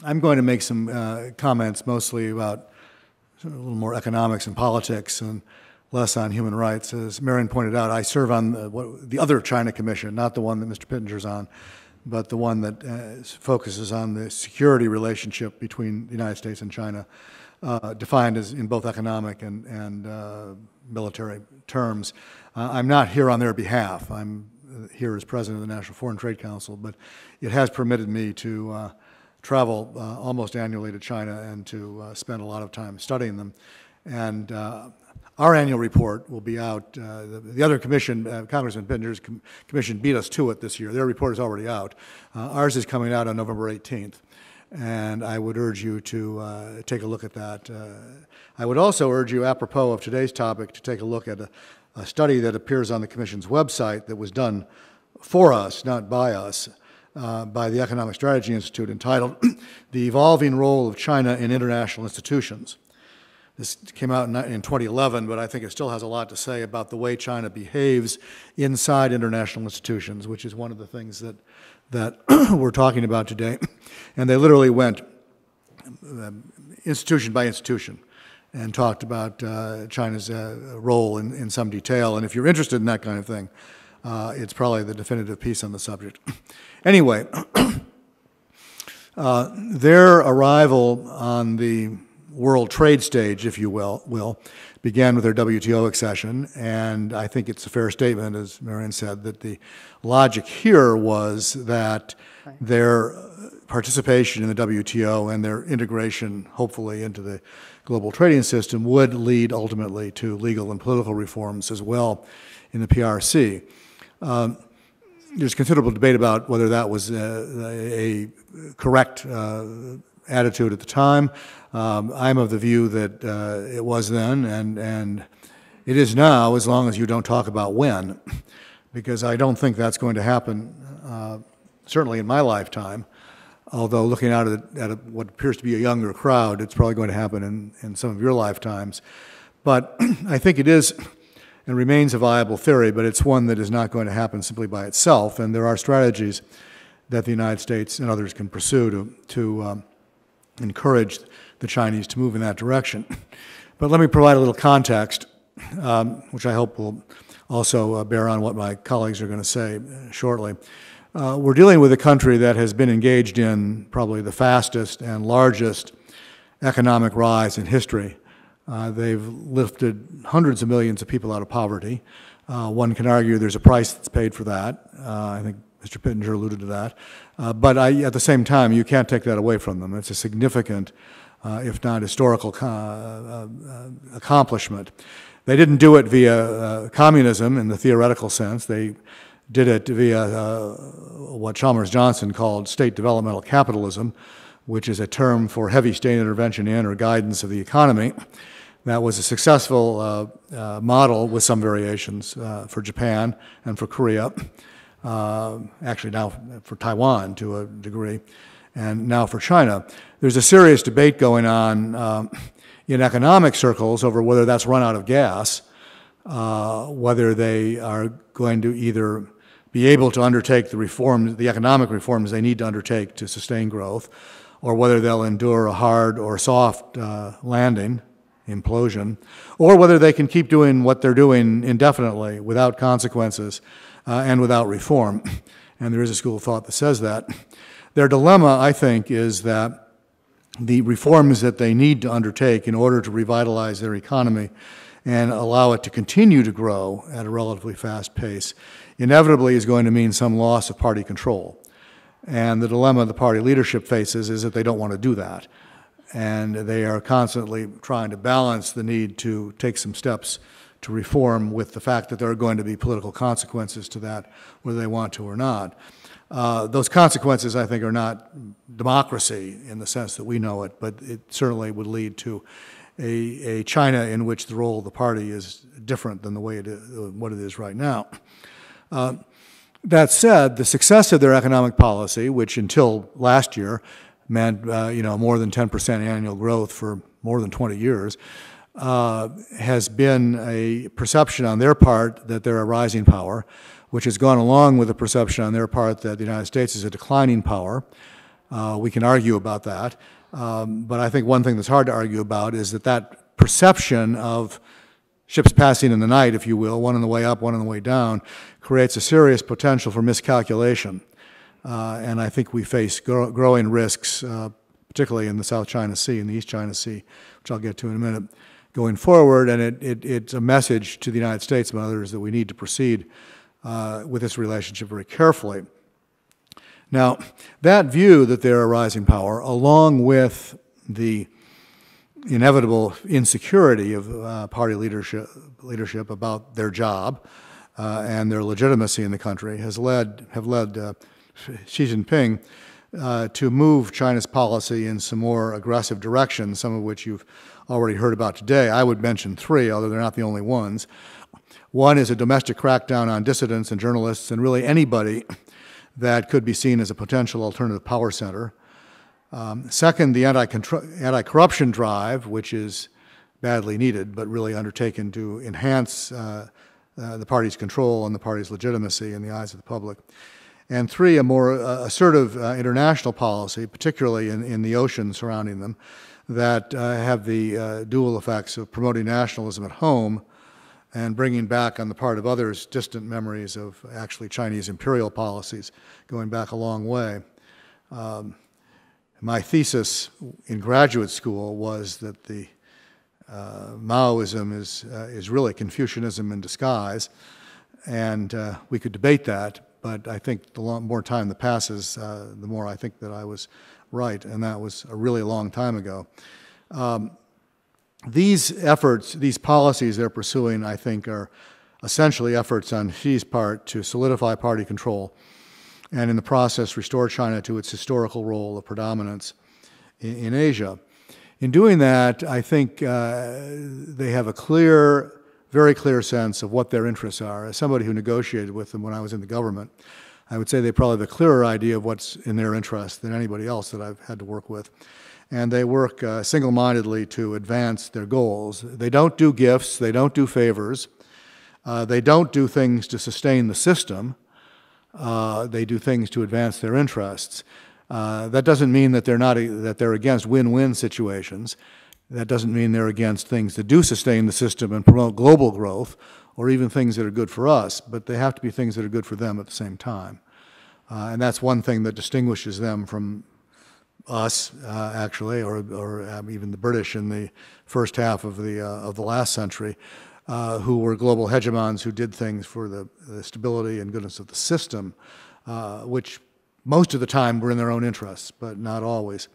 I'm going to make some comments mostly about a little more economics and politics and less on human rights. As Marion pointed out, I serve on the other China Commission, not the one that Mr. Pittenger's on, but the one that focuses on the security relationship between the United States and China, defined as in both economic and military terms. I'm not here on their behalf. I'm here as president of the National Foreign Trade Council, but it has permitted me to travel almost annually to China and to spend a lot of time studying them. And our annual report will be out. The other commission, Congressman Pittenger's commission, beat us to it this year. Their report is already out. Ours is coming out on November 18th, and I would urge you to take a look at that. I would also urge you, apropos of today's topic, to take a look at a study that appears on the Commission's website that was done for us, not by us, by the Economic Strategy Institute, entitled The Evolving Role of China in International Institutions. This came out in 2011, but I think it still has a lot to say about the way China behaves inside international institutions, which is one of the things that we're talking about today. And they literally went institution by institution and talked about China's role in some detail. And if you're interested in that kind of thing, it's probably the definitive piece on the subject. Anyway, their arrival on the world trade stage, if you will, began with their WTO accession, and I think it's a fair statement, as Marion said, that the logic here was that their participation in the WTO and their integration, hopefully, into the global trading system would lead ultimately to legal and political reforms as well in the PRC. There's considerable debate about whether that was a correct attitude at the time. I'm of the view that it was then, and it is now, as long as you don't talk about when, because I don't think that's going to happen, certainly in my lifetime, although looking out at what appears to be a younger crowd, it's probably going to happen in some of your lifetimes. But I think it is and remains a viable theory, but it's one that is not going to happen simply by itself, and there are strategies that the United States and others can pursue to encourage the Chinese to move in that direction. But let me provide a little context, which I hope will also bear on what my colleagues are going to say shortly. We're dealing with a country that has been engaged in probably the fastest and largest economic rise in history. They've lifted hundreds of millions of people out of poverty. One can argue there's a price that's paid for that. I think Mr. Pittenger alluded to that. But at the same time, you can't take that away from them. It's a significant, if not historical, accomplishment. They didn't do it via communism in the theoretical sense. They did it via what Chalmers Johnson called state developmental capitalism, which is a term for heavy state intervention in or guidance of the economy. That was a successful model with some variations for Japan and for Korea. Actually now for Taiwan to a degree, and now for China. There's a serious debate going on in economic circles over whether that's run out of gas, whether they are going to either be able to undertake the economic reforms they need to undertake to sustain growth, or whether they'll endure a hard or soft landing, implosion, or whether they can keep doing what they're doing indefinitely without consequences and without reform. And there is a school of thought that says that. Their dilemma, I think, is that the reforms that they need to undertake in order to revitalize their economy and allow it to continue to grow at a relatively fast pace inevitably is going to mean some loss of party control. And the dilemma the party leadership faces is that they don't want to do that. And they are constantly trying to balance the need to take some steps to reform with the fact that there are going to be political consequences to that, whether they want to or not. Those consequences, I think, are not democracy in the sense that we know it, but it certainly would lead to a China in which the role of the party is different than the way what it is right now. That said, the success of their economic policy, which until last year meant more than 10% annual growth for more than 20 years, has been a perception on their part that they're a rising power, which has gone along with the perception on their part that the United States is a declining power. We can argue about that. But I think one thing that's hard to argue about is that perception of ships passing in the night, if you will, one on the way up, one on the way down, creates a serious potential for miscalculation. And I think we face growing risks, particularly in the South China Sea and the East China Sea, which I'll get to in a minute, going forward. And it's a message to the United States and others that we need to proceed with this relationship very carefully. Now, that view that they're a rising power, along with the inevitable insecurity of party leadership about their job and their legitimacy in the country, have led Xi Jinping to move China's policy in some more aggressive directions, some of which you've already heard about today. I would mention three, although they're not the only ones. One is a domestic crackdown on dissidents and journalists and really anybody that could be seen as a potential alternative power center. Second, the anti-corruption drive, which is badly needed, but really undertaken to enhance the party's control and the party's legitimacy in the eyes of the public. And three, a more assertive international policy, particularly in the ocean surrounding them, that have the dual effects of promoting nationalism at home and bringing back on the part of others distant memories of actually Chinese imperial policies going back a long way. My thesis in graduate school was that the Maoism is really Confucianism in disguise, and we could debate that, but I think the more time that passes, the more I think that I was right, and that was a really long time ago. These efforts, these policies they're pursuing, I think, are essentially efforts on Xi's part to solidify party control and in the process restore China to its historical role of predominance in Asia. In doing that, I think they have a very clear sense of what their interests are. As somebody who negotiated with them when I was in the government, I would say they probably have a clearer idea of what's in their interest than anybody else that I've had to work with. And they work single-mindedly to advance their goals. They don't do gifts, they don't do favors, they don't do things to sustain the system, they do things to advance their interests. That doesn't mean that they're against win-win situations. That doesn't mean they're against things that do sustain the system and promote global growth, or even things that are good for us, but they have to be things that are good for them at the same time. And that's one thing that distinguishes them from us, actually, or even the British in the first half of the last century, who were global hegemons who did things for the stability and goodness of the system, which most of the time were in their own interests, but not always.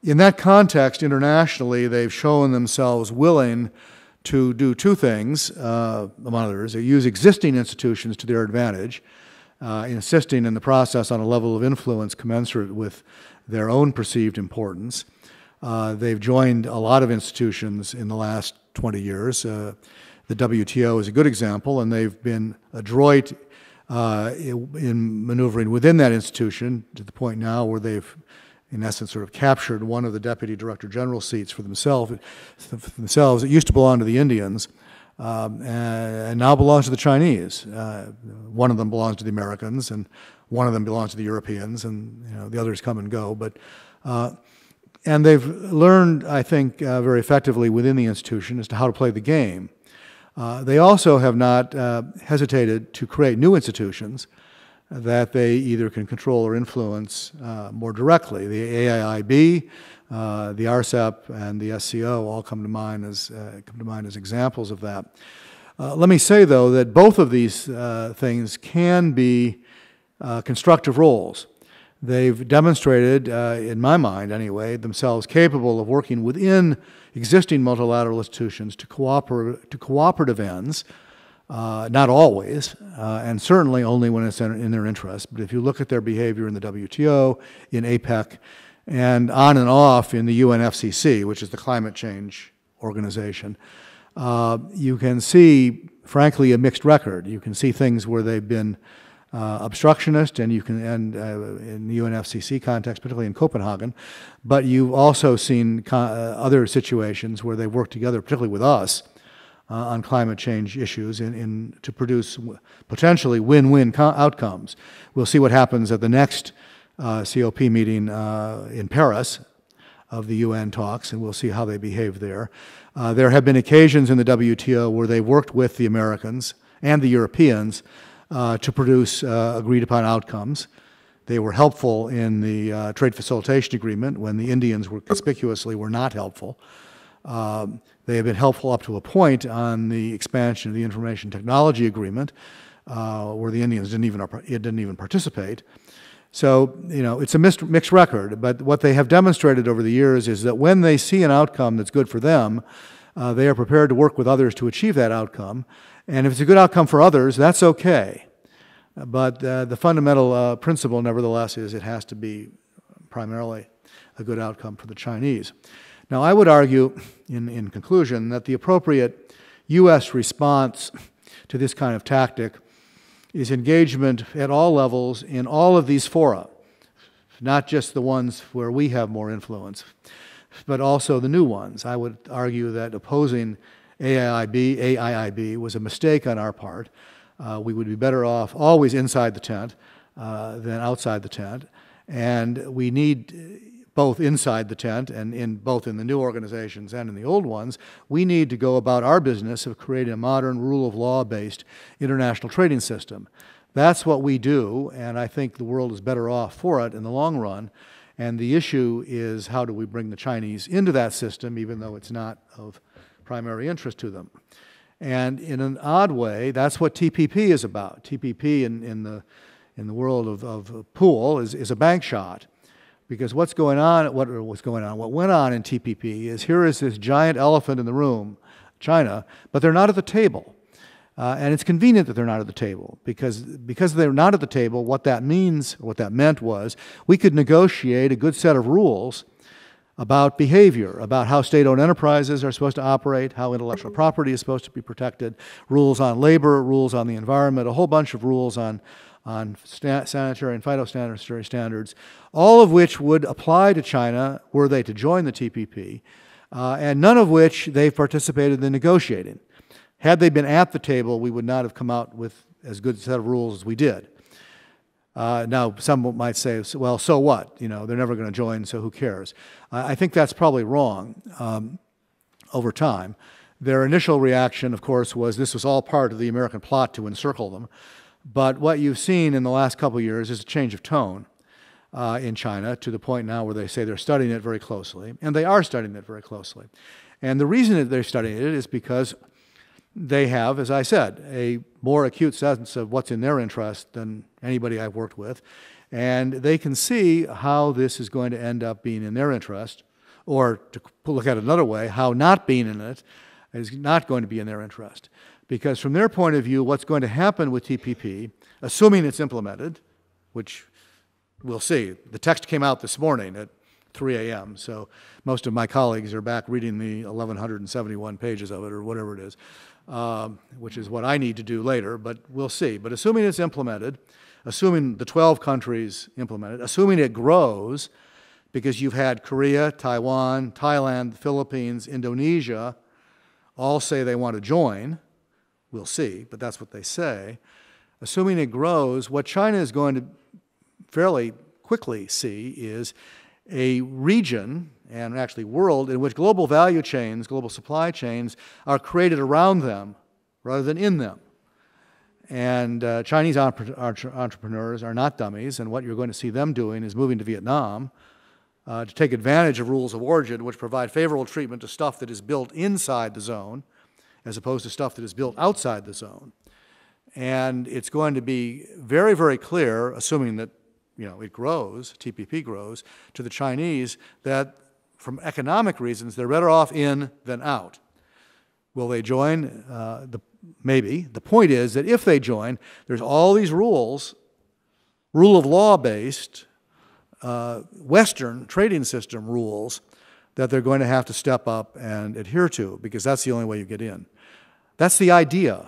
In that context, internationally, they've shown themselves willing to do two things, among others. They use existing institutions to their advantage, insisting in the process on a level of influence commensurate with their own perceived importance. They've joined a lot of institutions in the last 20 years. The WTO is a good example, and they've been adroit in maneuvering within that institution to the point now where they've, in essence, sort of captured one of the Deputy Director General seats for themselves. It used to belong to the Indians, and now belongs to the Chinese. One of them belongs to the Americans, and one of them belongs to the Europeans, and the others come and go. But and they've learned, I think, very effectively within the institution as to how to play the game. They also have not hesitated to create new institutions that they either can control or influence more directly. The AIIB, the RCEP, and the SCO all come to mind as examples of that. Let me say, though, that both of these things can be constructive roles. They've demonstrated, in my mind anyway, themselves capable of working within existing multilateral institutions to cooperative ends, not always, and certainly only when it's in their interest. But if you look at their behavior in the WTO, in APEC, and on and off in the UNFCCC, which is the climate change organization, you can see, frankly, a mixed record. You can see things where they've been obstructionist, and in the UNFCCC context, particularly in Copenhagen, but you've also seen other situations where they work together, particularly with us, on climate change issues to produce potentially win-win outcomes. We'll see what happens at the next COP meeting in Paris of the UN talks, and we'll see how they behave there. There have been occasions in the WTO where they worked with the Americans and the Europeans to produce agreed-upon outcomes. They were helpful in the trade facilitation agreement when the Indians were conspicuously not helpful. They have been helpful up to a point on the expansion of the information technology agreement, where the Indians didn't even participate. So, you know, it's a mixed record, but what they have demonstrated over the years is that when they see an outcome that's good for them, they are prepared to work with others to achieve that outcome. And if it's a good outcome for others, that's okay. But the fundamental principle, nevertheless, is it has to be primarily a good outcome for the Chinese. Now, I would argue, in conclusion, that the appropriate U.S. response to this kind of tactic is engagement at all levels in all of these fora, not just the ones where we have more influence, but also the new ones. I would argue that opposing AIIB was a mistake on our part. We would be better off always inside the tent than outside the tent, and we need both inside the tent and both in the new organizations and in the old ones, we need to go about our business of creating a modern rule of law-based international trading system. That's what we do, and I think the world is better off for it in the long run. And the issue is, how do we bring the Chinese into that system, even though it's not of primary interest to them? And in an odd way, that's what TPP is about. TPP in the world of pool is a bank shot. Because what went on in TPP is, here is this giant elephant in the room, China, but they're not at the table. And it's convenient that they're not at the table, because they're not at the table, what that meant was, we could negotiate a good set of rules about behavior, about how state-owned enterprises are supposed to operate, how intellectual property is supposed to be protected, rules on labor, rules on the environment, a whole bunch of rules on sanitary and phytosanitary standards, all of which would apply to China were they to join the TPP, and none of which they've participated in negotiating. Had they been at the table, we would not have come out with as good a set of rules as we did. Now, some might say, well, so what? You know, they're never going to join, so who cares? I think that's probably wrong over time. Their initial reaction, of course, was this was all part of the American plot to encircle them. But what you've seen in the last couple of years is a change of tone in China, to the point now where they say they're studying it very closely, and they are studying it very closely. And the reason that they're studying it is because they have, as I said, a more acute sense of what's in their interest than anybody I've worked with, and they can see how this is going to end up being in their interest, or to look at it another way, how not being in it is not going to be in their interest. Because from their point of view, what's going to happen with TPP, assuming it's implemented, which we'll see. The text came out this morning at 3 a.m., so most of my colleagues are back reading the 1,171 pages of it, or whatever it is, which is what I need to do later, but we'll see. But assuming it's implemented, assuming the 12 countries implement it, assuming it grows, because you've had Korea, Taiwan, Thailand, the Philippines, Indonesia, all say they want to join. We'll see, but that's what they say. Assuming it grows, what China is going to fairly quickly see is a region, and actually world, in which global value chains, global supply chains, are created around them rather than in them. And Chinese entrepreneurs are not dummies, and what you're going to see them doing is moving to Vietnam to take advantage of rules of origin, which provide favorable treatment to stuff that is built inside the zone, as opposed to stuff that is built outside the zone. And it's going to be very, very clear, assuming that it grows, TPP grows, to the Chinese, that from economic reasons, they're better off in than out. Will they join? Maybe. The point is that if they join, there's all these rules, rule of law-based, Western trading system rules that they're going to have to step up and adhere to, because that's the only way you get in. That's the idea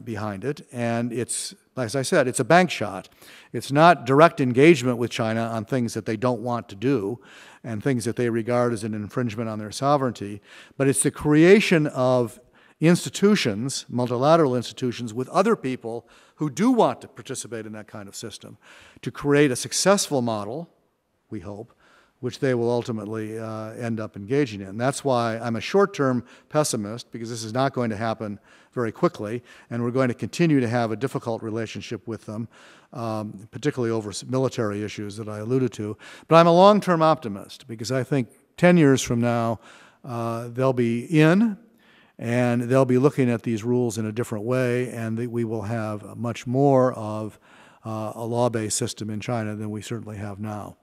behind it, and it's, as I said, it's a bank shot. It's not direct engagement with China on things that they don't want to do and things that they regard as an infringement on their sovereignty, but it's the creation of institutions, multilateral institutions, with other people who do want to participate in that kind of system, to create a successful model, we hope, which they will ultimately end up engaging in. That's why I'm a short-term pessimist, because this is not going to happen very quickly, and we're going to continue to have a difficult relationship with them, particularly over military issues that I alluded to. But I'm a long-term optimist, because I think 10 years from now, they'll be in, and they'll be looking at these rules in a different way, and we will have much more of a law-based system in China than we certainly have now.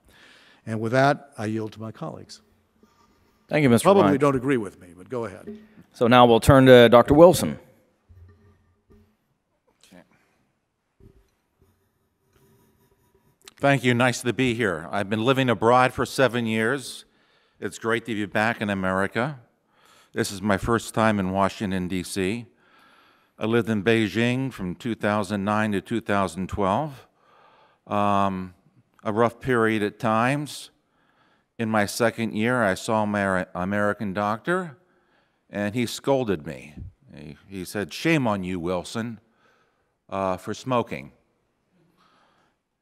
And with that, I yield to my colleagues. Thank you, Mr. Probably Ryan. don't agree with me, but go ahead. So now we'll turn to Dr. Wilson. Okay. Thank you. Nice to be here. I've been living abroad for 7 years. It's great to be back in America. This is my first time in Washington, D.C. I lived in Beijing from 2009 to 2012. A rough period at times. In my second year, I saw my American doctor, and he scolded me. He said, "Shame on you, Wilson, for smoking."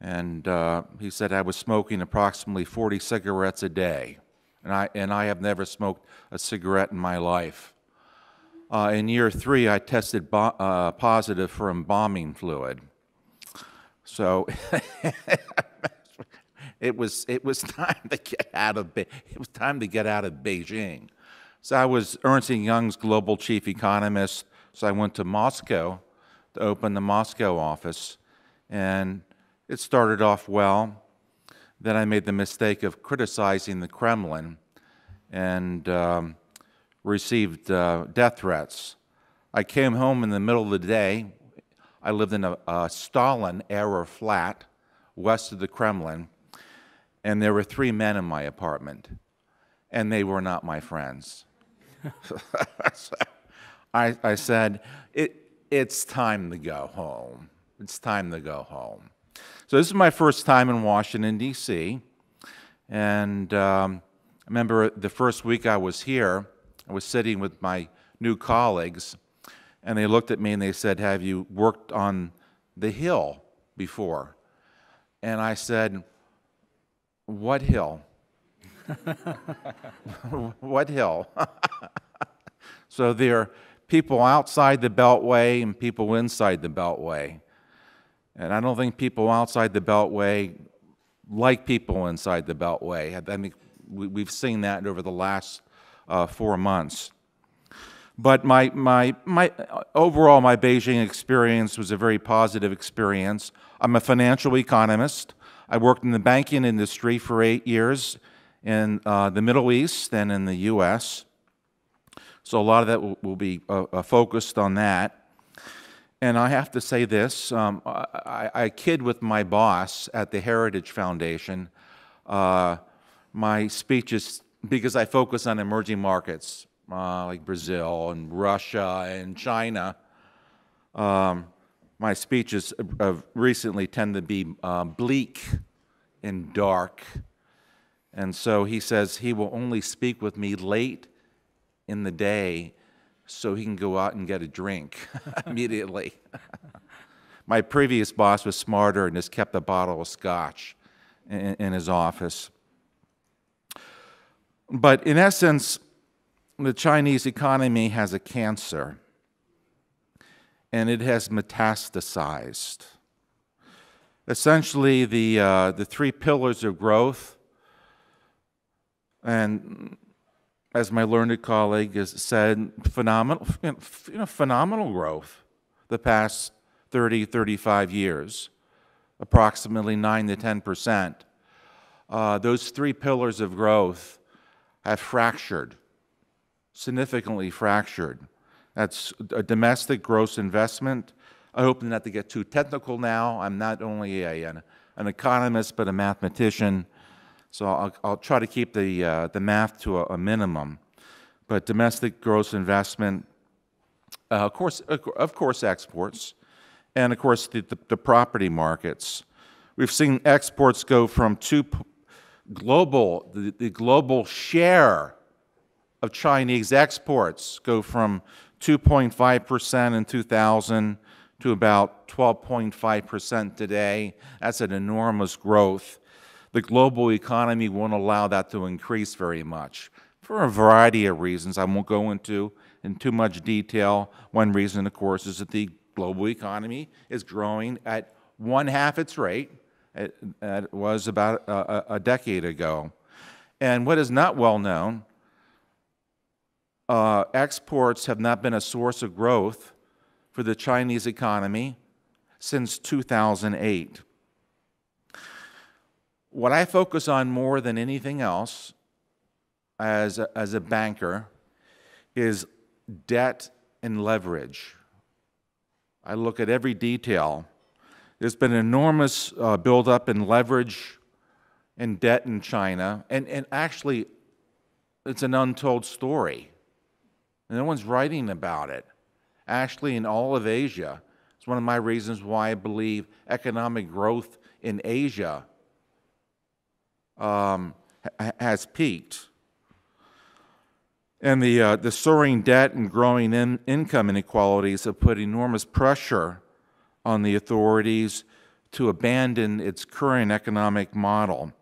And he said I was smoking approximately 40 cigarettes a day, and I have never smoked a cigarette in my life. In year 3, I tested positive for embalming fluid. So it was time to get out of Beijing. So I was Ernst & Young's global chief economist. So I went to Moscow to open the Moscow office, and it started off well. Then I made the mistake of criticizing the Kremlin and received death threats. I came home in the middle of the day. I lived in a Stalin-era flat west of the Kremlin, and there were 3 men in my apartment, and they were not my friends. So I said, it's time to go home. It's time to go home. So this is my first time in Washington, D.C., and I remember the first week I was here, I was sitting with my new colleagues, and they looked at me and they said, "Have you worked on the Hill before?" And I said, "What hill?" What hill? So there are people outside the Beltway and people inside the Beltway. And I don't think people outside the Beltway like people inside the Beltway. I mean, we've seen that over the last 4 months. But my overall, my Beijing experience was a very positive experience. I'm a financial economist. I worked in the banking industry for 8 years in the Middle East and in the U.S. So a lot of that will be focused on that. And I have to say this, I kid with my boss at the Heritage Foundation. My speeches, because I focus on emerging markets, like Brazil and Russia and China, my speeches recently tend to be bleak and dark. And so he says he will only speak with me late in the day so he can go out and get a drink immediately. My previous boss was smarter and just kept a bottle of scotch in his office. But in essence, the Chinese economy has a cancer, and it has metastasized. Essentially, the 3 pillars of growth, and as my learned colleague has said, phenomenal growth the past 30, 35 years, approximately 9 to 10%. Those 3 pillars of growth have fractured, significantly fractured. That's a domestic gross investment. I hope not to get too technical now. I'm not only an economist, but a mathematician. So I'll try to keep the math to a minimum. But domestic gross investment, of course, exports, and of course the property markets. We've seen exports go from the global share of Chinese exports go from 2.5% in 2000 to about 12.5% today. That's an enormous growth. The global economy won't allow that to increase very much for a variety of reasons I won't go into in too much detail. One reason, of course, is that the global economy is growing at one-half its rate it was about a decade ago. And what is not well known, exports have not been a source of growth for the Chinese economy since 2008. What I focus on more than anything else as a banker is debt and leverage. I look at every detail. There's been an enormous buildup in leverage and debt in China, and actually it's an untold story. No one's writing about it. Actually, in all of Asia, it's one of my reasons why I believe economic growth in Asia has peaked. And the soaring debt and growing income inequalities have put enormous pressure on the authorities to abandon its current economic model.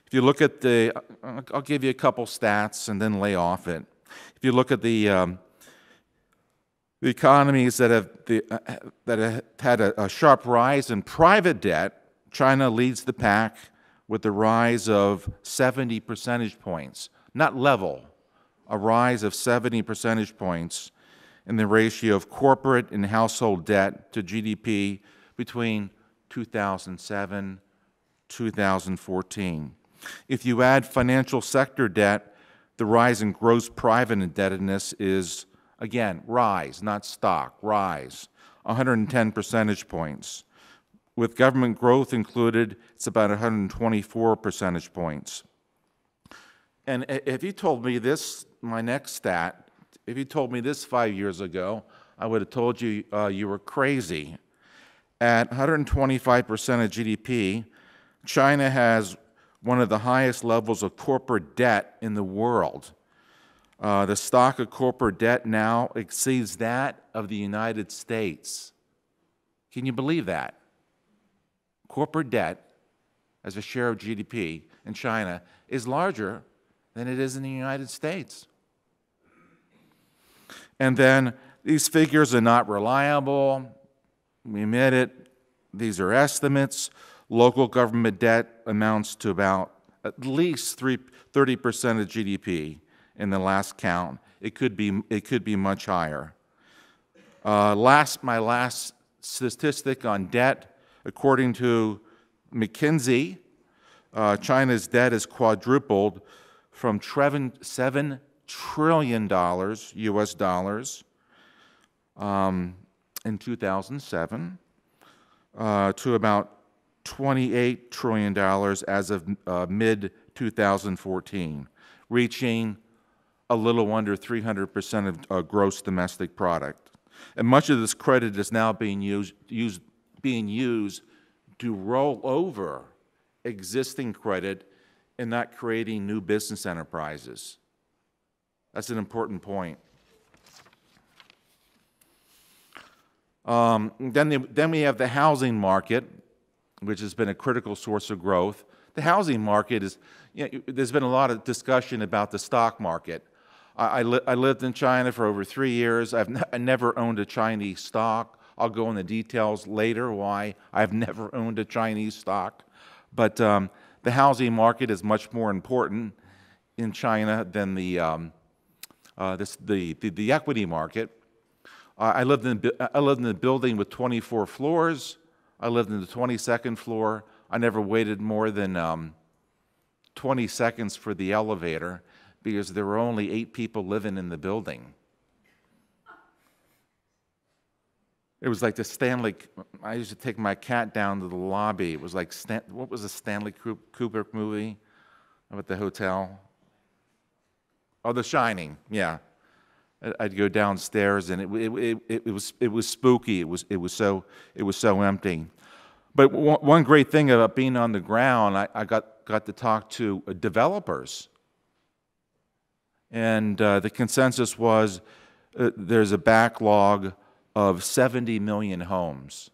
If you look at I'll give you a couple stats and then lay off it. If you look at the economies that have had a sharp rise in private debt, China leads the pack with a rise of 70 percentage points, not level, a rise of 70 percentage points in the ratio of corporate and household debt to GDP between 2007 and 2014. If you add financial sector debt, the rise in gross private indebtedness is, again, rise, not stock, rise, 110 percentage points. With government growth included, it's about 124 percentage points. And if you told me this, my next stat, if you told me this 5 years ago, I would have told you you were crazy. At 125% of GDP, China has one of the highest levels of corporate debt in the world. The stock of corporate debt now exceeds that of the United States. Can you believe that? Corporate debt, as a share of GDP in China, is larger than it is in the United States. And then these figures are not reliable. We admit it. These are estimates. Local government debt amounts to about at least 30% of GDP in the last count. It could be much higher. My last statistic on debt, according to McKinsey, China's debt has quadrupled from $7 trillion US dollars in 2007 to about $28 trillion as of mid-2014, reaching a little under 300% of gross domestic product. And much of this credit is now being used to roll over existing credit and not creating new business enterprises. That's an important point. Then we have the housing market, which has been a critical source of growth. The housing market is, there's been a lot of discussion about the stock market. I lived in China for over 3 years. I never owned a Chinese stock. I'll go into details later why I've never owned a Chinese stock. But the housing market is much more important in China than the equity market. I lived in a building with 24 floors. I lived in the 22nd floor. I never waited more than 20 seconds for the elevator because there were only 8 people living in the building. It was like the Stanley, I used to take my cat down to the lobby. It was like, what was the Stanley Kubrick movie about the hotel? Oh, The Shining, yeah. I'd go downstairs and it was spooky. It was so empty. But one great thing about being on the ground, I got to talk to developers, and the consensus was there's a backlog of 70 million homes.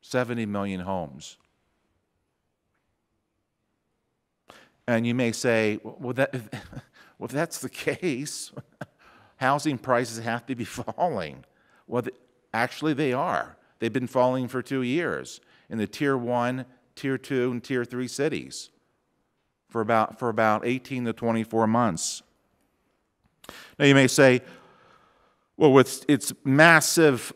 70 million homes. And you may say, well, if that's the case, housing prices have to be falling. Well, actually they are. They've been falling for 2 years in the Tier 1, Tier 2, and Tier 3 cities for about 18 to 24 months. Now you may say, well, with its massive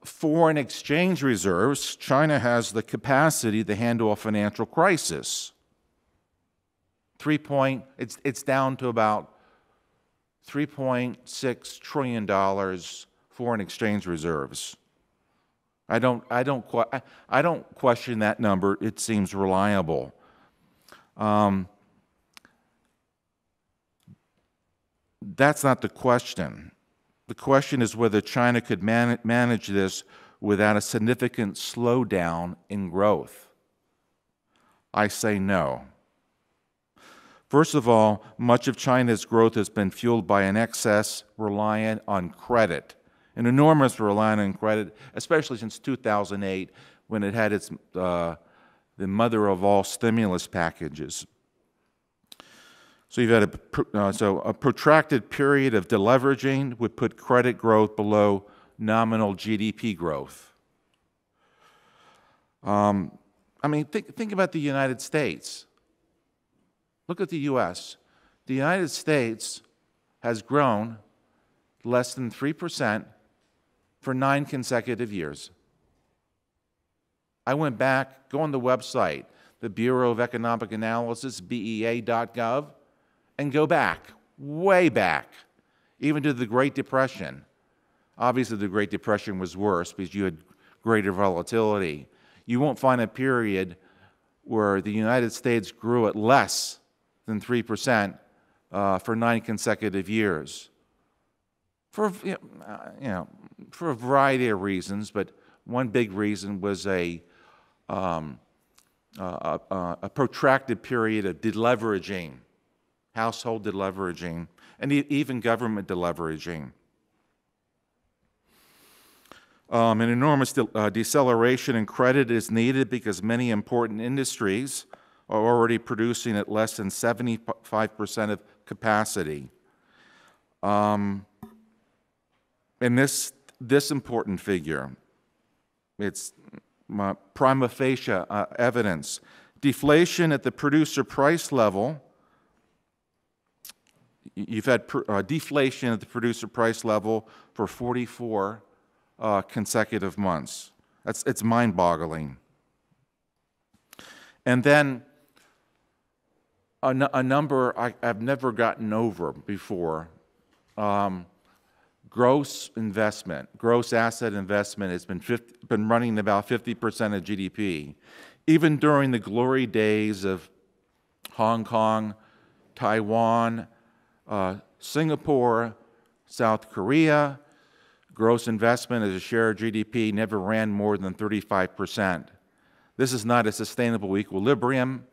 foreign exchange reserves, China has the capacity to handle a financial crisis. It's down to about $3.6 trillion foreign exchange reserves. I don't question that number. It seems reliable. That's not the question. The question is whether China could manage this without a significant slowdown in growth. I say no. First of all, much of China's growth has been fueled by an excess reliant on credit, an enormous reliance on credit, especially since 2008, when it had the mother of all stimulus packages. So you've had a protracted period of deleveraging would put credit growth below nominal GDP growth. I mean, think about the United States. Look at the U.S. The United States has grown less than 3% for 9 consecutive years. I went back, go on the website, the Bureau of Economic Analysis, BEA.gov, and go back, way back, even to the Great Depression. Obviously, the Great Depression was worse because you had greater volatility. You won't find a period where the United States grew at less than 3% for 9 consecutive years. For a variety of reasons, but one big reason was a protracted period of deleveraging, household deleveraging, and even government deleveraging. An enormous deceleration in credit is needed because many important industries are already producing at less than 75% of capacity. And this important figure, it's prima facie evidence. Deflation at the producer price level, you've had deflation at the producer price level for 44 consecutive months. It's mind-boggling. And then a number I've never gotten over before. Gross asset investment has been running about 50% of GDP. Even during the glory days of Hong Kong, Taiwan, Singapore, South Korea, gross investment as a share of GDP never ran more than 35%. This is not a sustainable equilibrium.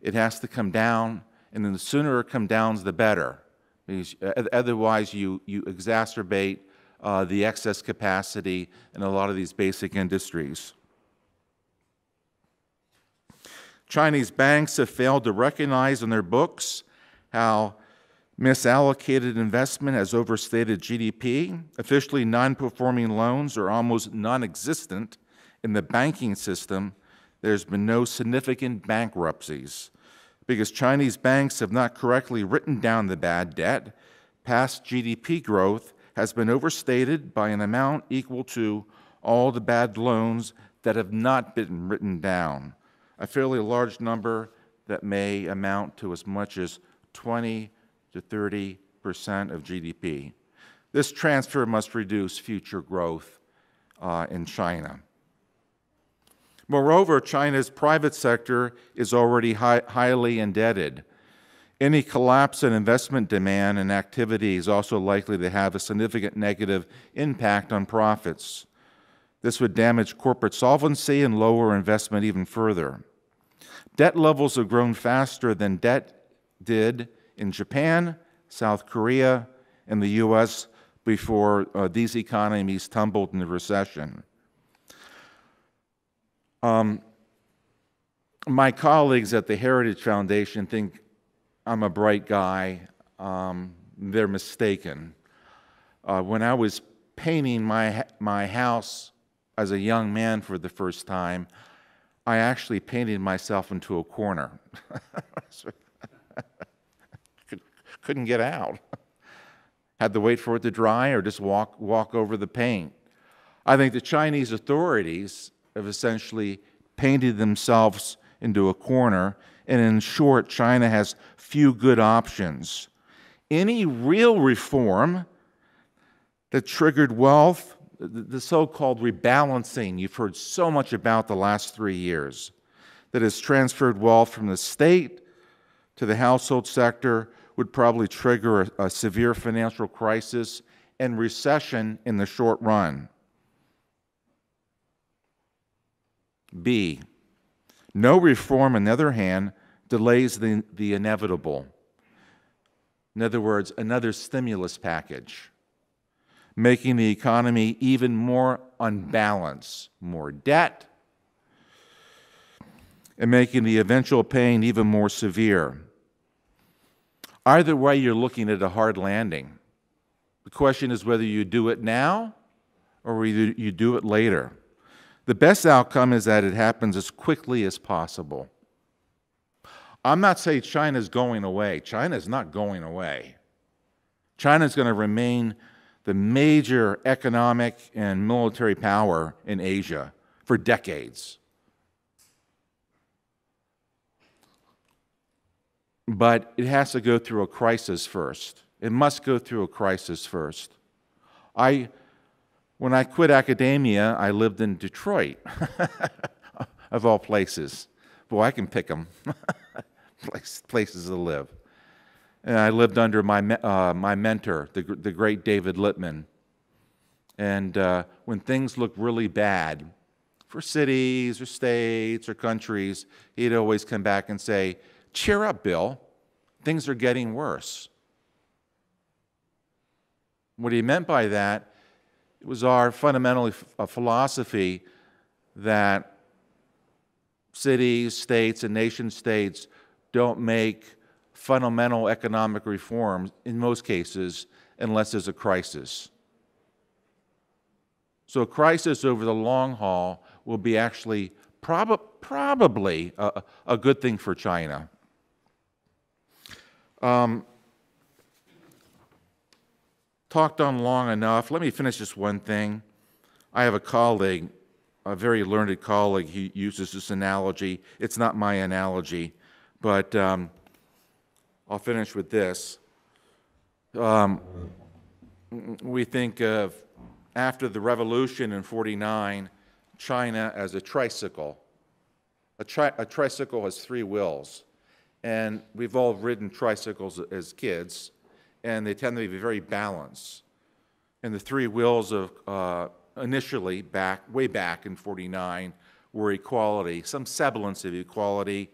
It has to come down, and then the sooner it comes down, the better. Because otherwise, you exacerbate the excess capacity in a lot of these basic industries. Chinese banks have failed to recognize in their books how misallocated investment has overstated GDP. Officially, non-performing loans are almost non-existent in the banking system. There's been no significant bankruptcies because Chinese banks have not correctly written down the bad debt. Past GDP growth has been overstated by an amount equal to all the bad loans that have not been written down, a fairly large number that may amount to as much as 20 to 30% of GDP. This transfer must reduce future growth in China. Moreover, China's private sector is already highly indebted. Any collapse in investment demand and activity is also likely to have a significant negative impact on profits. This would damage corporate solvency and lower investment even further. Debt levels have grown faster than debt did in Japan, South Korea, and the U.S. before these economies tumbled into recession. My colleagues at the Heritage Foundation think I'm a bright guy. They're mistaken. When I was painting my house as a young man for the first time, I actually painted myself into a corner. Couldn't get out. Had to wait for it to dry or just walk over the paint. I think the Chinese authorities have essentially painted themselves into a corner, and in short, China has few good options. Any real reform that triggered wealth, the so-called rebalancing you've heard so much about the last 3 years, that has transferred wealth from the state to the household sector, would probably trigger a severe financial crisis and recession in the short run. B, no reform, on the other hand, delays the inevitable. In other words, another stimulus package, making the economy even more unbalanced, more debt, and making the eventual pain even more severe. Either way, you're looking at a hard landing. The question is whether you do it now or whether you do it later. The best outcome is that it happens as quickly as possible. I'm not saying China's going away. China's not going away. China's going to remain the major economic and military power in Asia for decades. But it has to go through a crisis first. It must go through a crisis first. When I quit academia, I lived in Detroit, of all places. Boy, I can pick them, places to live. And I lived under my mentor, the great David Lippman. And when things looked really bad for cities or states or countries, he'd always come back and say, "Cheer up, Bill. Things are getting worse." What he meant by that, it was our fundamental philosophy that cities, states, and nation-states don't make fundamental economic reforms, in most cases, unless there's a crisis. So a crisis over the long haul will be actually probably a good thing for China. Talked on long enough. Let me finish just one thing. I have a colleague, a very learned colleague, he uses this analogy. It's not my analogy, but I'll finish with this. We think of, after the revolution in '49, China as a tricycle. A tricycle has 3 wheels, and we've all ridden tricycles as kids, and they tend to be very balanced. And the 3 wheels of initially, way back in '49, were equality, some semblance of equality,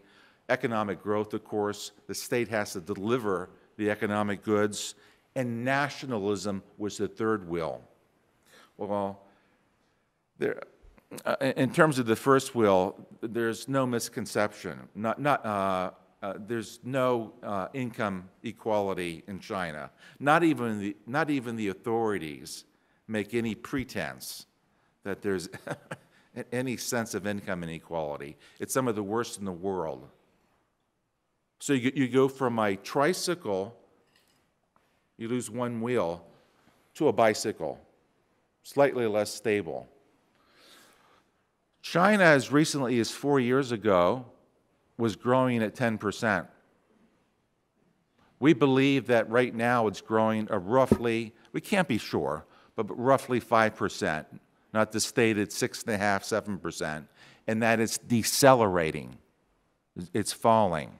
economic growth, of course. The state has to deliver the economic goods, and nationalism was the 3rd wheel. Well, in terms of the first wheel, there's no misconception. There's no income equality in China. Not even the authorities make any pretense that there's any sense of income inequality. It's some of the worst in the world. So you go from a tricycle, you lose 1 wheel, to a bicycle, slightly less stable. China, as recently as 4 years ago, was growing at 10%. We believe that right now it's growing roughly, we can't be sure, but roughly 5%, not the stated 6.5%, 7%, and that it's decelerating. It's falling.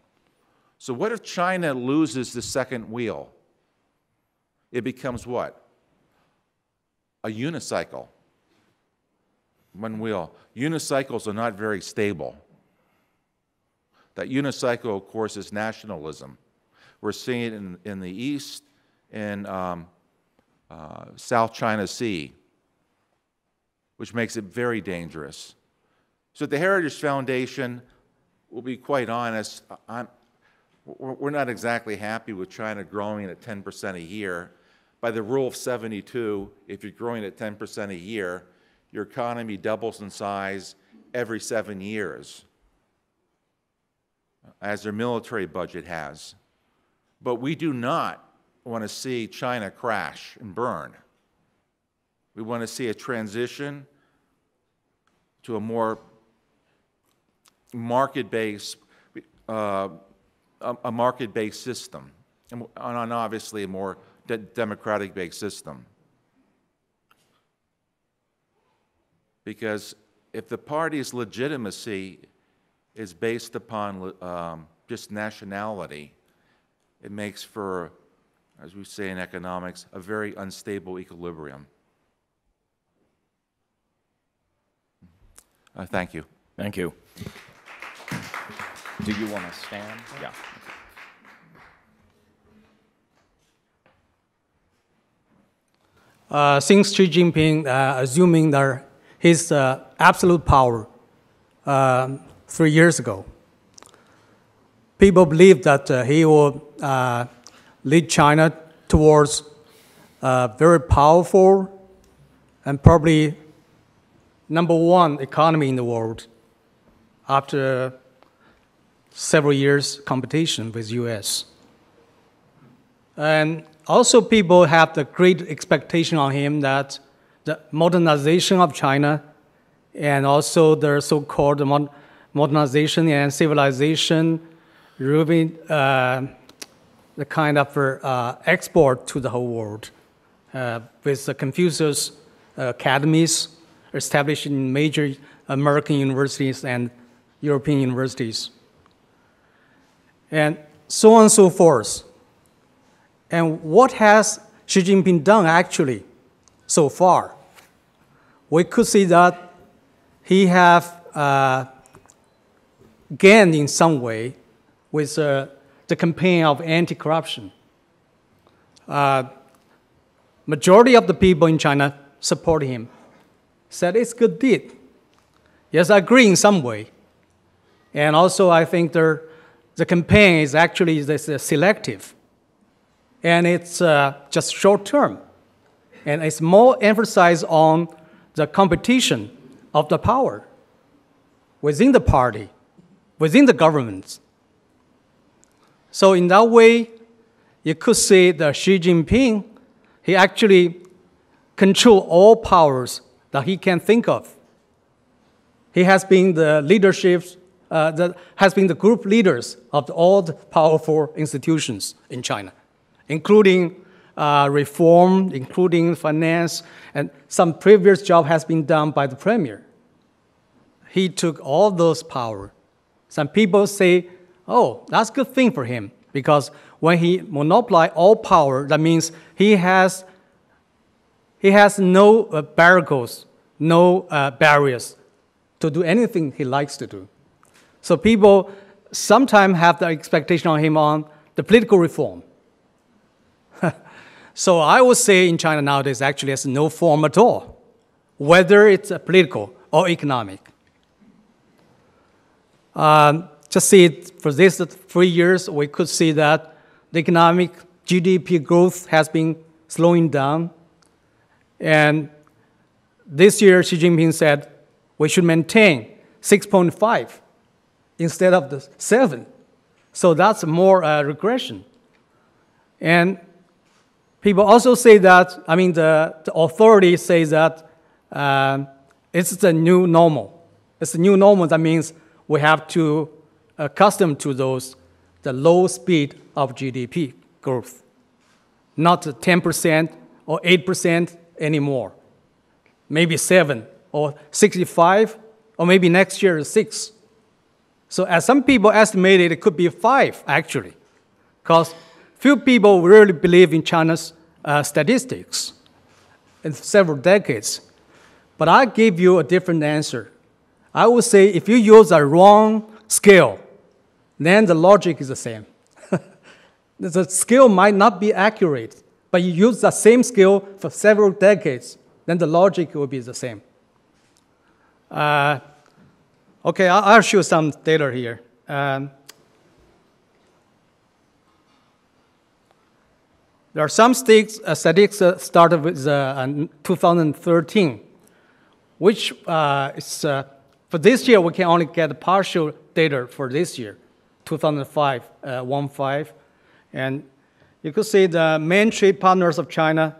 So what if China loses the 2nd wheel? It becomes what? A unicycle. 1 wheel. Unicycles are not very stable. That unicycle, of course, is nationalism. We're seeing it in the East, in South China Sea, which makes it very dangerous. So the Heritage Foundation, we'll be quite honest, we're not exactly happy with China growing at 10% a year. By the rule of 72, if you're growing at 10% a year, your economy doubles in size every 7 years, as their military budget has. But we do not want to see China crash and burn. We want to see a transition to a more market-based system, and obviously a more democratic-based system. Because if the party's legitimacy is based upon just nationality, it makes for, as we say in economics, a very unstable equilibrium. Thank you. Thank you. Do you want to stand? Yeah. Since Xi Jinping assuming his absolute power 3 years ago, people believe that he will lead China towards a very powerful and probably #1 economy in the world after several years competition with US. And also people have the great expectation on him that the modernization of China and also the so-called modernization and civilization really the kind of export to the whole world with the Confucius academies established in major American universities and European universities, and so on and so forth. And what has Xi Jinping done actually so far? We could see that he have gained in some way with the campaign of anti-corruption. Majority of the people in China support him, said it's a good deed. Yes, I agree in some way. And also I think the campaign is actually selective. And it's just short term. And it's more emphasized on the competition of the power within the party, within the government. So in that way, you could say that Xi Jinping, he actually controls all powers that he can think of. He has been the leadership, has been the group leaders of all the powerful institutions in China, including reform, including finance, and some previous job has been done by the premier. He took all those power. Some people say, oh, that's a good thing for him, because when he monopolizes all power, that means he has no barriers, no barriers to do anything he likes to do. So people sometimes have the expectation on him on the political reform. So I would say in China nowadays actually has no form at all, whether it's political or economic. Just see it for this 3 years, we could see that the economic GDP growth has been slowing down. And this year, Xi Jinping said we should maintain 6.5 instead of the 7. So that's more regression. And people also say that, I mean, the authority says that it's the new normal. It's the new normal. That means we have to accustom to the low speed of GDP growth, not 10% or 8% anymore. Maybe 7 or 65, or maybe next year is 6. So as some people estimated, it could be 5 actually, because few people really believe in China's statistics in several decades. But I give you a different answer. I would say if you use a wrong scale, then the logic is the same. the scale might not be accurate, but you use the same scale for several decades, then the logic will be the same. Okay, I'll show some data here. There are some statistics started with 2013, which is, for this year, we can only get partial data for this year, 2005, 15. And you could see the main trade partners of China,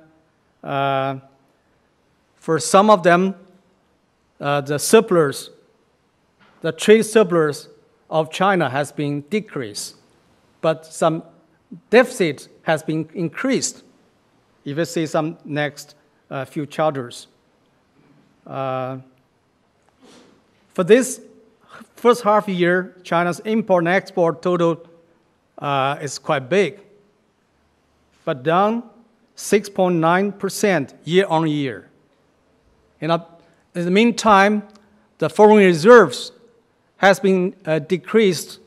for some of them, the trade surplus of China has been decreased, but some deficit has been increased. If you see some next few charts. For this first half year, China's import and export total is quite big, but down 6.9% year on year. In the meantime, the foreign reserves has been decreased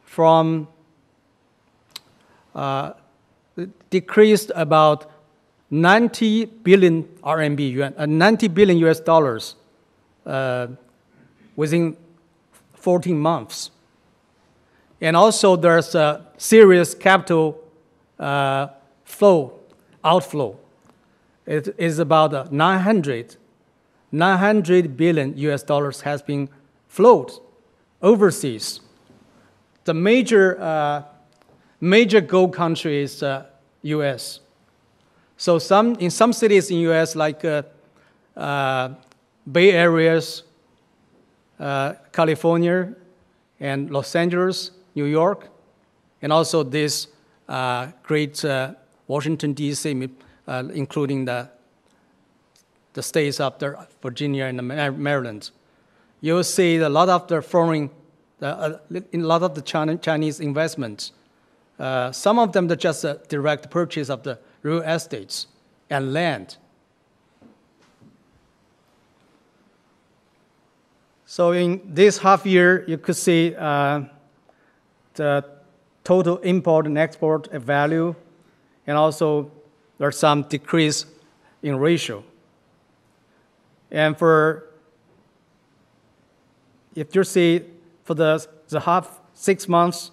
from decreased about 90 billion RMB, 90 billion US dollars within 14 months. And also there's a serious capital outflow. It is about 900 billion US dollars has been flowed overseas. The major gold country is US. So in some cities in US, like Bay Areas, California, and Los Angeles, New York, and also this great Washington, D.C., including the states up there, Virginia and Maryland. You'll see a lot of the Chinese investments. Some of them are just a direct purchase of the real estates and land. So in this half year, you could see the total import and export value, and also there's some decrease in ratio. And if you see for the half 6 months,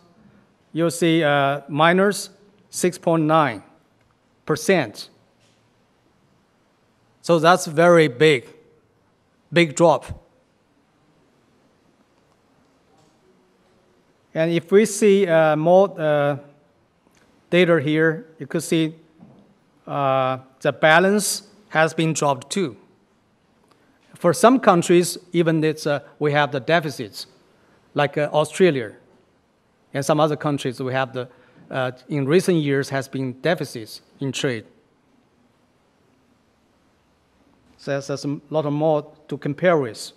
you'll see minus 6.9%. So that's very big drop. And if we see more data here, you could see the balance has been dropped too. For some countries, even we have the deficits, like Australia, and some other countries we have in recent years has been deficits in trade. So there's a lot more to compare with.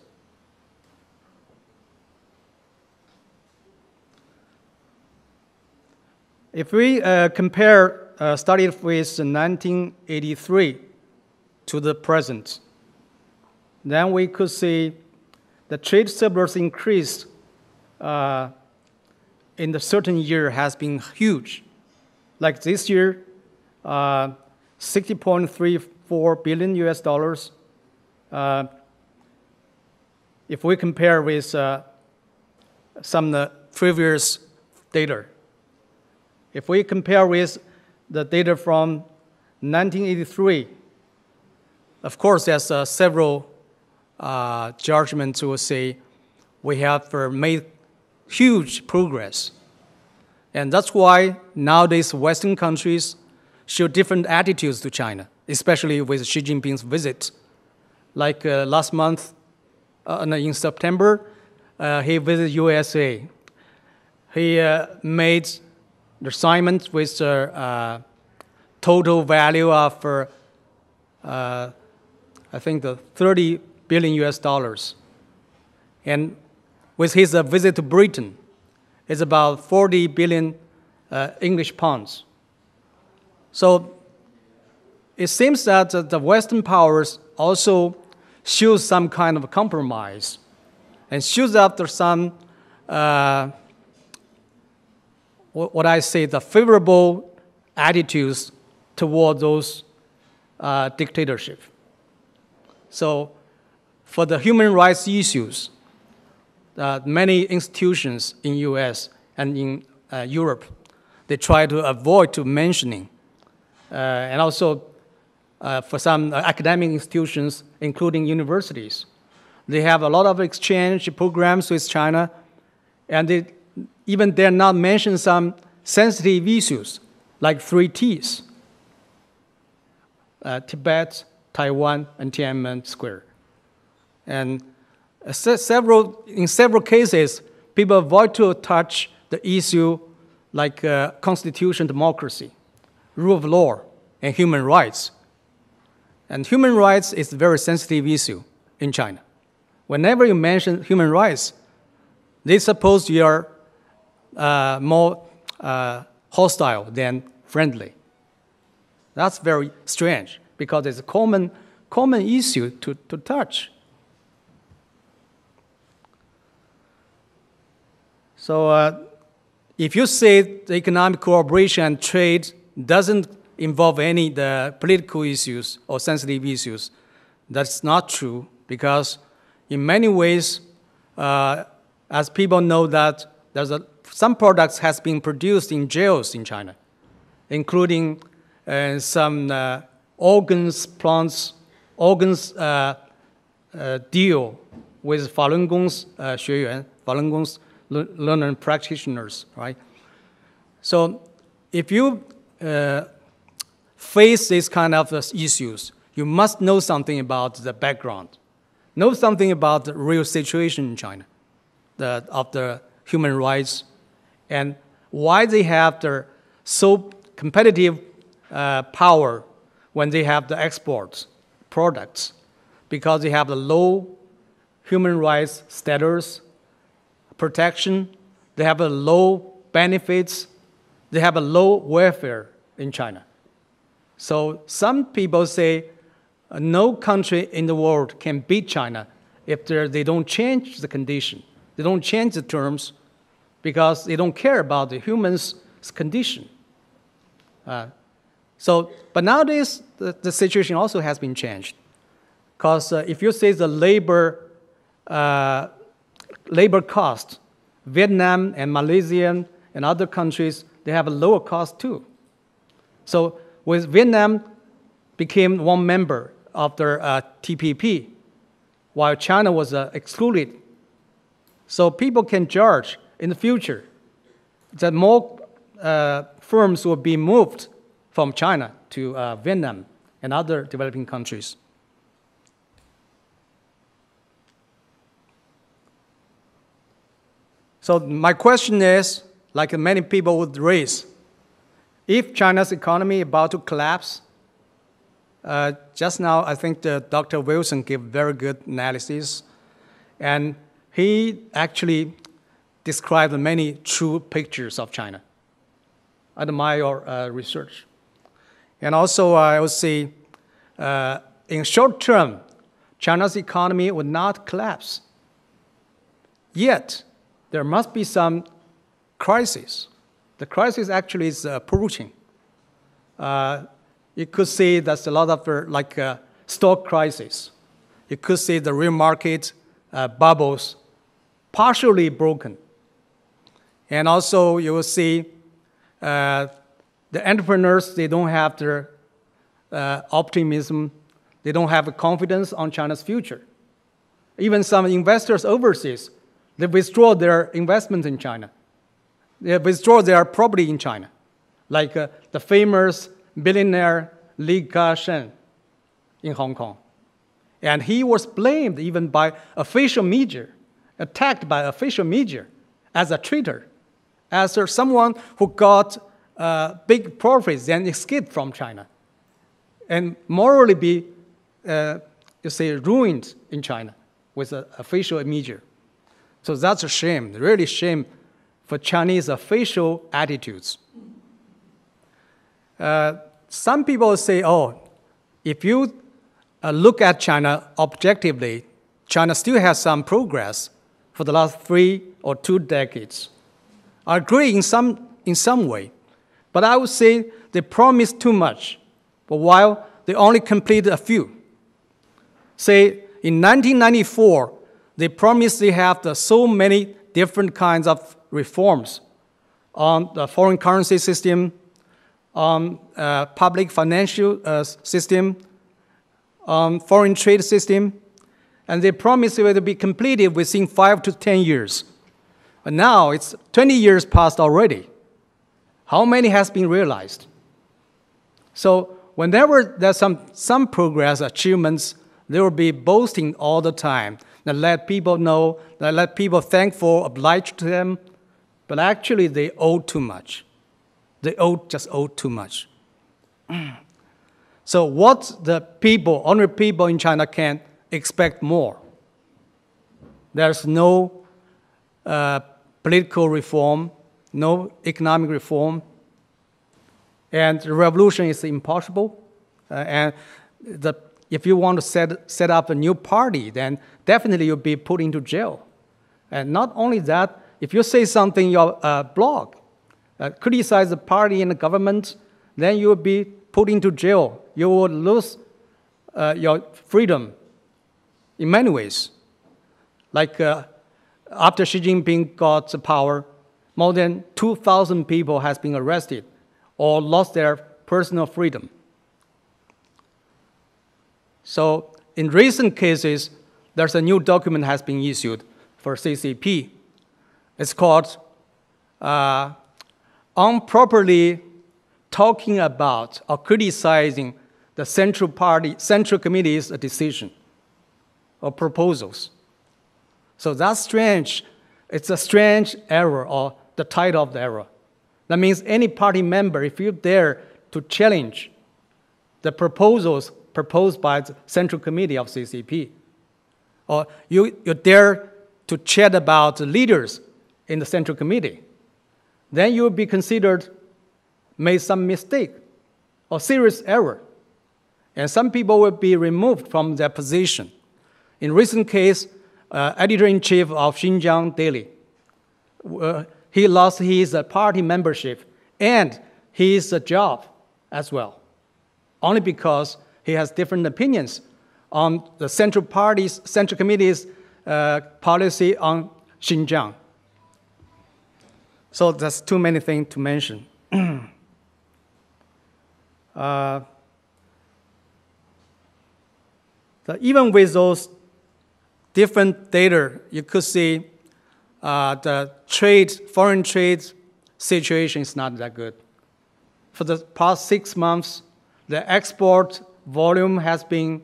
If we started with 1983 to the present, then we could see the trade surplus increased in the certain year has been huge. Like this year, 60.34 billion US dollars. If we compare with some previous data, if we compare with the data from 1983, of course, there's several judgments to say we have made huge progress. And that's why nowadays Western countries show different attitudes to China, especially with Xi Jinping's visit. Like last month, in September, he visited USA. He made the assignment with a total value of, I think, 30 billion US dollars. And with his visit to Britain, it's about 40 billion English pounds. So it seems that the Western powers also shows some kind of compromise and shows after some what I say, the favorable attitudes toward those dictatorship. So for the human rights issues, many institutions in US and in Europe, they try to avoid to mentioning. And also for some academic institutions, including universities, they have a lot of exchange programs with China, and they even dare not mention some sensitive issues like 3 Ts, Tibet, Taiwan, and Tiananmen Square. And in several cases, people avoid to touch the issue like constitution democracy, rule of law, and human rights. And human rights is a very sensitive issue in China. Whenever you mention human rights, they suppose you are more hostile than friendly. That's very strange because it's a common issue to touch. So if you say the economic cooperation and trade doesn't involve any the political issues or sensitive issues, that's not true because in many ways, as people know that some products has been produced in jails in China, including some organs deal with Falun Gong's 学员, Falun Gong's learned practitioners, right? So if you face these kind of issues, you must know something about the background, know something about the real situation in China, of the human rights, and why they have the so competitive power when they have the export products, because they have the low human rights status, protection, they have a low benefits, they have a low welfare in China. So some people say no country in the world can beat China if they don't change the condition. They don't change the terms because they don't care about the human's condition. But nowadays, the situation also has been changed. Because if you say the labor cost, Vietnam and Malaysia and other countries, they have a lower cost too. So with Vietnam became one member of the TPP, while China was excluded. So people can judge in the future that more firms will be moved from China to Vietnam and other developing countries. So my question is, like many people would raise, if China's economy is about to collapse, just now I think Dr. Wilson gave very good analysis, and he actually described many true pictures of China. I admire your research. And also I would say, in short term, China's economy would not collapse. Yet, there must be some crisis. The crisis actually is approaching. You could say there's a lot of stock crisis. You could say the real market bubbles partially broken. And also you will see the entrepreneurs, they don't have their optimism. They don't have confidence on China's future. Even some investors overseas, they withdraw their investment in China. They withdraw their property in China, like the famous billionaire Li Ka-sheng in Hong Kong. And he was blamed even by official media, attacked by official media as a traitor, as someone who got big profits and escaped from China, and morally be, ruined in China with official media. So that's a shame, really shame for Chinese official attitudes. Some people say, if you look at China objectively, China still has some progress for the last 3 or 2 decades. I agree in some in some way. But I would say they promised too much, but while they only completed a few. Say, in 1994, they promised they have so many different kinds of reforms on the foreign currency system, on public financial system, on foreign trade system, and they promised it would be completed within 5 to 10 years. But now it's 20 years past already. How many has been realized? So whenever there's some progress, achievements, they will be boasting all the time and let people know, and let people thankful, obliged to them, but actually they owe too much. They just owe too much. So what the people, ordinary people in China can expect more? There's no political reform, no economic reform, and the revolution is impossible. If you want to set up a new party, then definitely you'll be put into jail. And not only that, if you say something in your blog, criticize the party and the government, then you will be put into jail. You will lose your freedom in many ways. Like after Xi Jinping got the power, more than 2,000 people has been arrested or lost their personal freedom. So in recent cases, there's a new document has been issued for CCP. It's called Improperly Talking About or Criticizing the Central Committee's decision or proposals. So that's strange. It's a strange error, or the title of the error. That means any party member, if you dare to challenge the proposals proposed by the Central Committee of CCP, or you dare to chat about the leaders in the Central Committee, then you will be considered made some mistake or serious error. And some people will be removed from their position. In recent case, editor-in-chief of Xinjiang Daily, he lost his party membership and his job as well, only because he has different opinions on the Central Committee's policy on Xinjiang. So there's too many things to mention. So even with those different data, you could see the foreign trade situation is not that good. For the past 6 months, the export volume has been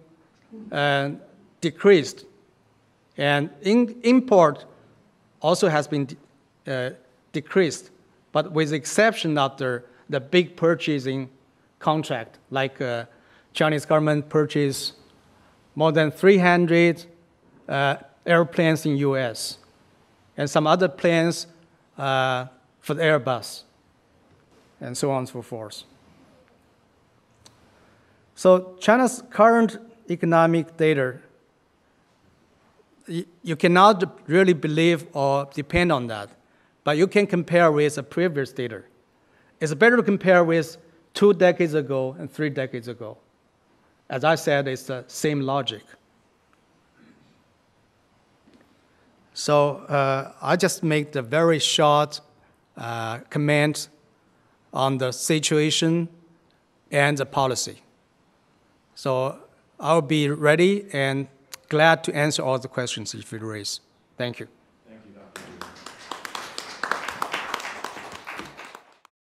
decreased, and import also has been decreased, but with the exception of the big purchasing contract, like Chinese government purchased more than 300 airplanes in US, and some other planes for the Airbus, and so on and so forth. So China's current economic data, you cannot really believe or depend on that, but you can compare with the previous data. It's better to compare with 2 decades ago and 3 decades ago. As I said, it's the same logic. So I just make the very short comment on the situation and the policy. So I'll be ready and glad to answer all the questions if you raise. Thank you.